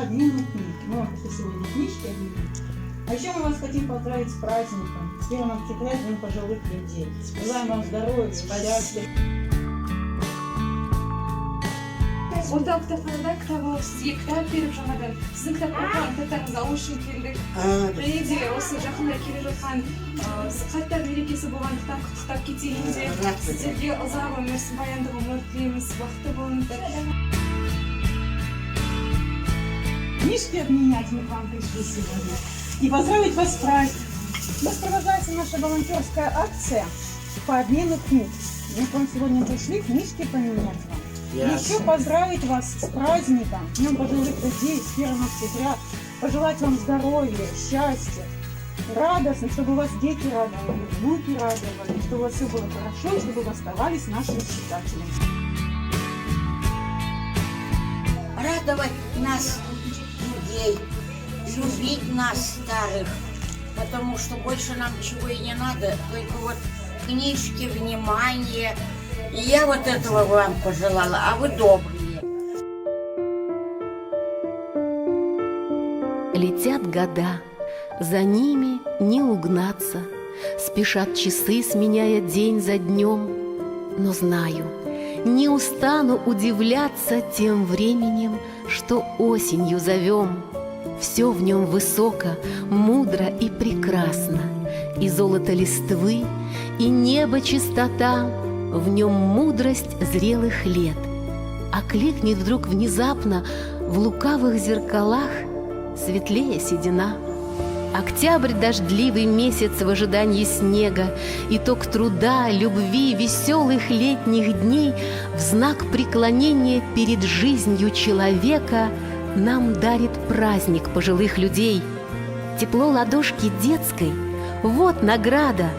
подвинуть книг. Мы вам просто сегодня книжки объявим. А еще мы вас хотим поздравить с праздником. С 1 октября, Днем пожилых людей. Желаем вам здоровья, счастья. Orta kitapxonada kitob sizga kitob berib jonadim. Sizni kitoblarni kalitlaringizni olish uchun keldik. Redi o'sha jahonda kelayotgan sihatlar merakasi bo'lgan kitob ketingizda sizga uzoq umr, bayandiq umr tilaymiz. Vaqti bo'ldi. Книжки обменять мы к вам пришли сегодня. И поздравить вас с праздником. У нас продолжается наша волонтерская акция по обмену книг. Мы к вам сегодня пришли книжки поменять вам. Еще поздравить вас с праздником, Днем пожилых людей, с 1 октября. Пожелать вам здоровья, счастья, радостно, чтобы у вас дети радовали, внуки радовали, чтобы у вас все было хорошо, чтобы вы оставались нашими читателями. Радовать нас, людей, любить нас, старых, потому что больше нам ничего и не надо, только вот книжки, внимание. И я вот этого вам пожелала, а вы добрые. Летят года, за ними не угнаться, спешат часы, сменяя день за днем. Но знаю, не устану удивляться тем временем, что осенью зовем. Все в нем высоко, мудро и прекрасно, и золото листвы, и небо чистота, в нем мудрость зрелых лет. Окликнет вдруг внезапно в лукавых зеркалах светлее седина. Октябрь — дождливый месяц в ожидании снега, итог труда, любви, веселых летних дней в знак преклонения перед жизнью человека нам дарит праздник пожилых людей. Тепло ладошки детской — вот награда.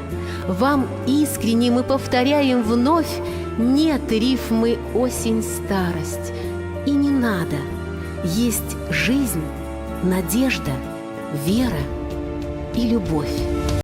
Вам искренне мы повторяем вновь: нет рифмы осень, старость. И не надо. Есть жизнь, надежда, вера и любовь.